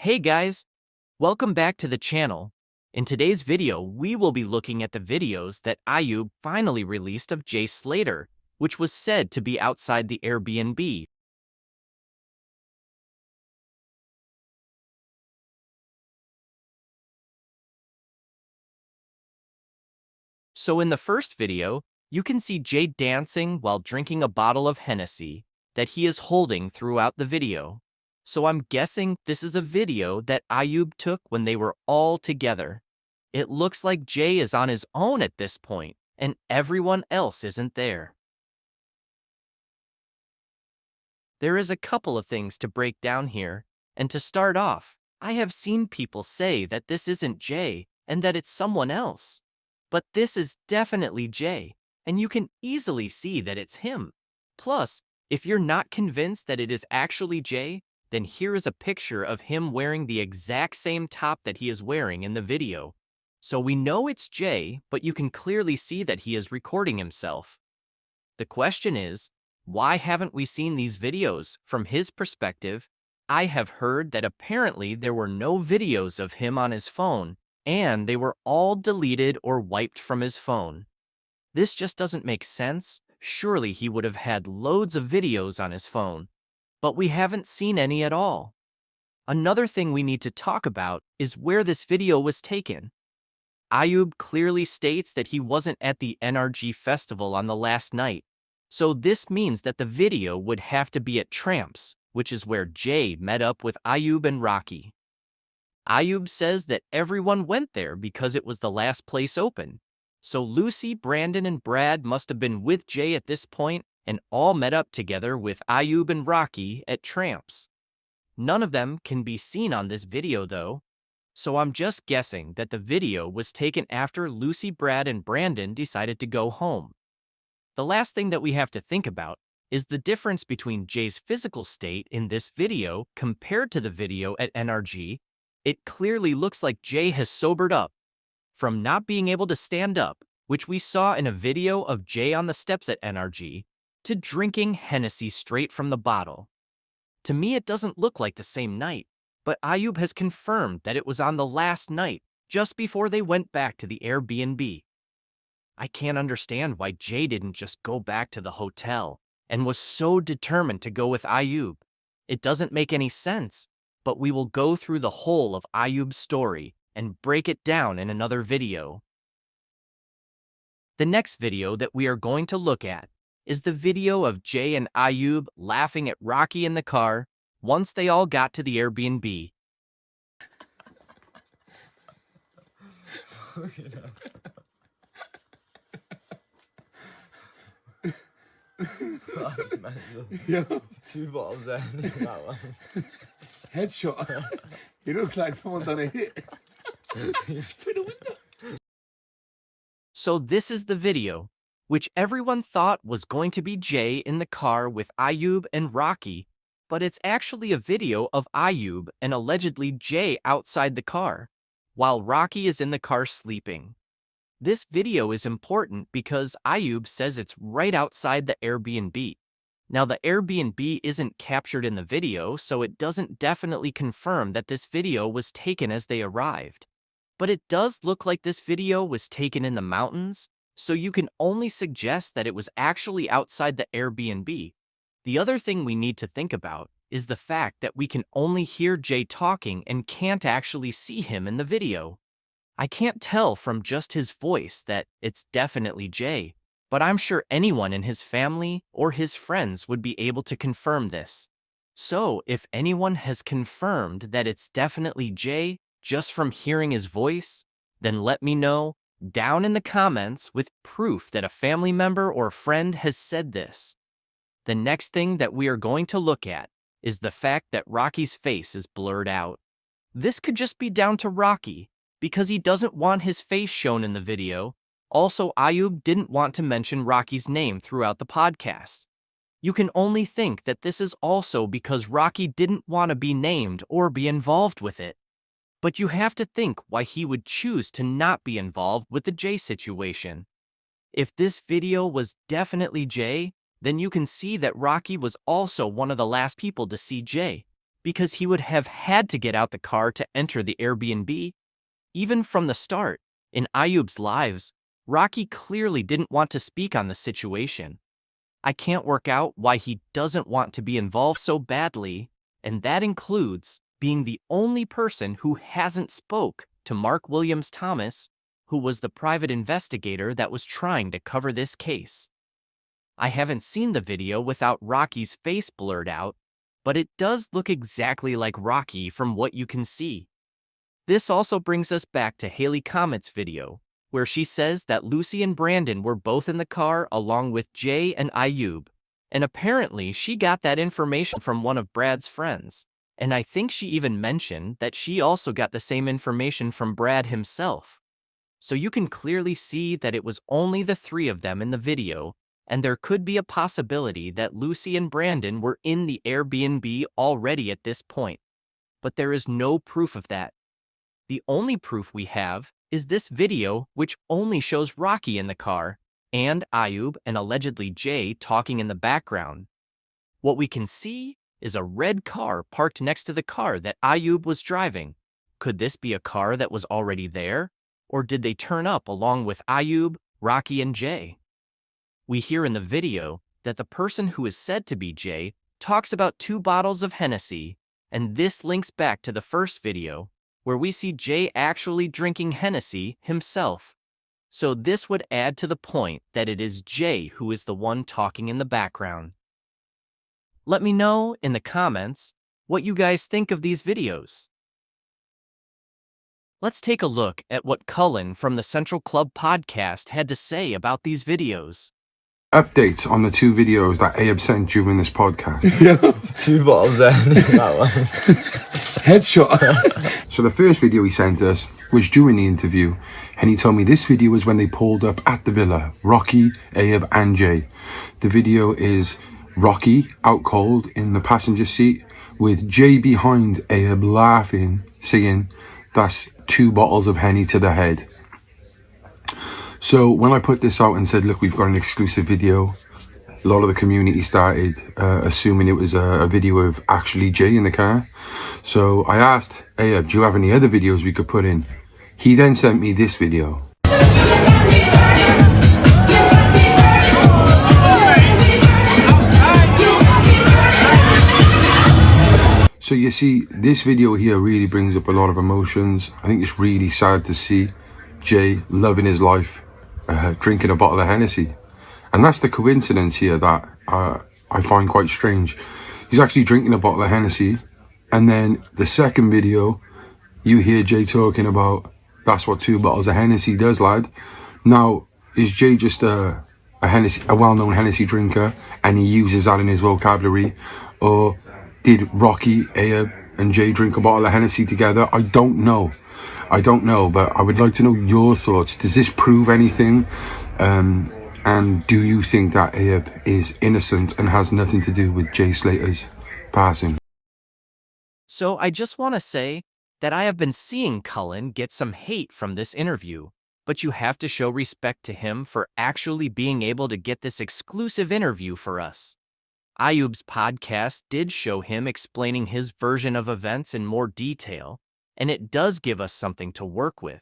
Hey guys, welcome back to the channel. In today's video, we will be looking at the videos that Ayub finally released of Slater, which was said to be outside the Airbnb. So in the first video, you can see Jay dancing while drinking a bottle of Hennessy that he is holding throughout the video. So I'm guessing this is a video that Ayub took when they were all together. It looks like Jay is on his own at this point, and everyone else isn't there. There is a couple of things to break down here, and to start off, I have seen people say that this isn't Jay and that it's someone else. But this is definitely Jay, and you can easily see that it's him. Plus, if you're not convinced that it is actually Jay, then here is a picture of him wearing the exact same top that he is wearing in the video. So we know it's Jay, but you can clearly see that he is recording himself. The question is, why haven't we seen these videos from his perspective? I have heard that apparently there were no videos of him on his phone, and they were all deleted or wiped from his phone. This just doesn't make sense. Surely he would have had loads of videos on his phone, but we haven't seen any at all. Another thing we need to talk about is where this video was taken. Ayub clearly states that he wasn't at the NRG festival on the last night, so this means that the video would have to be at Tramps, which is where Jay met up with Ayub and Rocky. Ayub says that everyone went there because it was the last place open. So Lucy, Brandon, and Brad must have been with Jay at this point and all met up together with Ayub and Rocky at Tramps. None of them can be seen on this video though, so I'm just guessing that the video was taken after Lucy, Brad, and Brandon decided to go home. The last thing that we have to think about is the difference between Jay's physical state in this video compared to the video at NRG. It clearly looks like Jay has sobered up. From not being able to stand up, which we saw in a video of Jay on the steps at NRG, to drinking Hennessy straight from the bottle. To me, it doesn't look like the same night, but Ayub has confirmed that it was on the last night, just before they went back to the Airbnb. I can't understand why Jay didn't just go back to the hotel and was so determined to go with Ayub. It doesn't make any sense, but we will go through the whole of Ayub's story and break it down in another video. The next video that we are going to look at is the video of Jay and Ayub laughing at Rocky in the car once they all got to the Airbnb. Yeah. 2 bottles there, that one. Headshot. He looks like someone done a hit. Through the window. So this is the video, which everyone thought was going to be Jay in the car with Ayub and Rocky, but it's actually a video of Ayub and allegedly Jay outside the car, while Rocky is in the car sleeping. This video is important because Ayub says it's right outside the Airbnb. Now the Airbnb isn't captured in the video, so it doesn't definitely confirm that this video was taken as they arrived. But it does look like this video was taken in the mountains, so you can only suggest that it was actually outside the Airbnb. The other thing we need to think about is the fact that we can only hear Jay talking and can't actually see him in the video. I can't tell from just his voice that it's definitely Jay, but I'm sure anyone in his family or his friends would be able to confirm this. So if anyone has confirmed that it's definitely Jay just from hearing his voice, then let me know down in the comments with proof that a family member or friend has said this. The next thing that we are going to look at is the fact that Rocky's face is blurred out. This could just be down to Rocky, because he doesn't want his face shown in the video. Also, Ayub didn't want to mention Rocky's name throughout the podcast. You can only think that this is also because Rocky didn't want to be named or be involved with it. But you have to think why he would choose to not be involved with the Jay situation. If this video was definitely Jay, then you can see that Rocky was also one of the last people to see Jay. because he would have had to get out the car to enter the Airbnb. Even from the start, in Ayub's lives, Rocky clearly didn't want to speak on the situation. I can't work out why he doesn't want to be involved so badly, and that includes being the only person who hasn't spoke to Mark Williams Thomas, who was the private investigator that was trying to cover this case. I haven't seen the video without Rocky's face blurred out, but it does look exactly like Rocky from what you can see. This also brings us back to Haley Comet's video, where she says that Lucy and Brandon were both in the car along with Jay and Ayub, and apparently she got that information from one of Brad's friends, and I think she even mentioned that she also got the same information from Brad himself. So you can clearly see that it was only the three of them in the video, and there could be a possibility that Lucy and Brandon were in the Airbnb already at this point. But there is no proof of that. The only proof we have is this video, which only shows Rocky in the car, and Ayub and allegedly Jay talking in the background. What we can see is a red car parked next to the car that Ayub was driving. Could this be a car that was already there? Or did they turn up along with Ayub, Rocky, and Jay? We hear in the video that the person who is said to be Jay talks about 2 bottles of Hennessy, and this links back to the first video, where we see Jay actually drinking Hennessy himself. So this would add to the point that it is Jay who is the one talking in the background. Let me know in the comments what you guys think of these videos. Let's take a look at what Cullen from the Central Club podcast had to say about these videos. Updates on the 2 videos that Ayub sent during this podcast. 2 bottles there. That one. Headshot. So the first video he sent us was during the interview, and he told me this video was when they pulled up at the villa, Rocky, Ayub and Jay. The video is Rocky out cold in the passenger seat with Jay behind Ayub laughing, saying, "That's 2 bottles of Henny to the head." So when I put this out and said, look, we've got an exclusive video, a lot of the community started assuming it was a video of actually Jay in the car. So I asked Ayub, do you have any other videos we could put in? He then sent me this video. So you see, this video here really brings up a lot of emotions. I think it's really sad to see Jay loving his life, drinking a bottle of Hennessy. And that's the coincidence here that I find quite strange. He's actually drinking a bottle of Hennessy, and then the second video, you hear Jay talking about, that's what 2 bottles of Hennessy does, lad. Now, is Jay just a well-known Hennessy drinker, and he uses that in his vocabulary? Or did Rocky, Ayub, and Jay drink a bottle of Hennessy together? I don't know, but I would like to know your thoughts. Does this prove anything? And do you think that Ayub is innocent and has nothing to do with Jay Slater's passing? So I just want to say that I have been seeing Cullen get some hate from this interview, but you have to show respect to him for actually being able to get this exclusive interview for us. Ayub's podcast did show him explaining his version of events in more detail, and it does give us something to work with.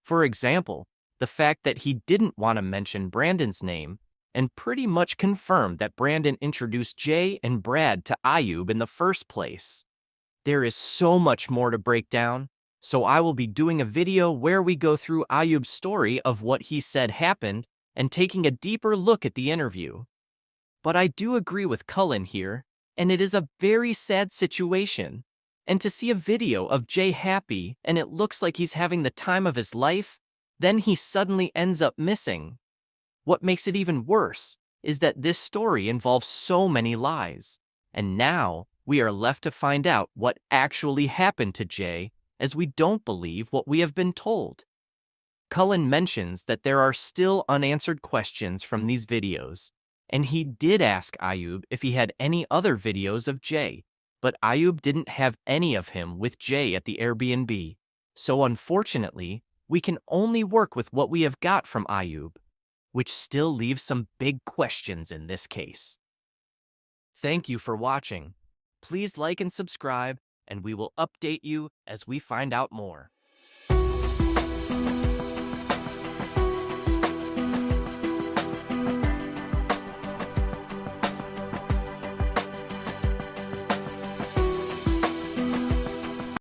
For example, the fact that he didn't want to mention Brandon's name and pretty much confirmed that Brandon introduced Jay and Brad to Ayub in the first place. There is so much more to break down, so I will be doing a video where we go through Ayub's story of what he said happened and taking a deeper look at the interview. But I do agree with Cullen here, and it is a very sad situation. And to see a video of Jay happy and it looks like he's having the time of his life, then he suddenly ends up missing. What makes it even worse is that this story involves so many lies, and now we are left to find out what actually happened to Jay, as we don't believe what we have been told. Cullen mentions that there are still unanswered questions from these videos, and he did ask Ayub if he had any other videos of Jay, but Ayub didn't have any of him with Jay at the Airbnb. So unfortunately, we can only work with what we have got from Ayub, which still leaves some big questions in this case. Thank you for watching. Please like and subscribe, and we will update you as we find out more.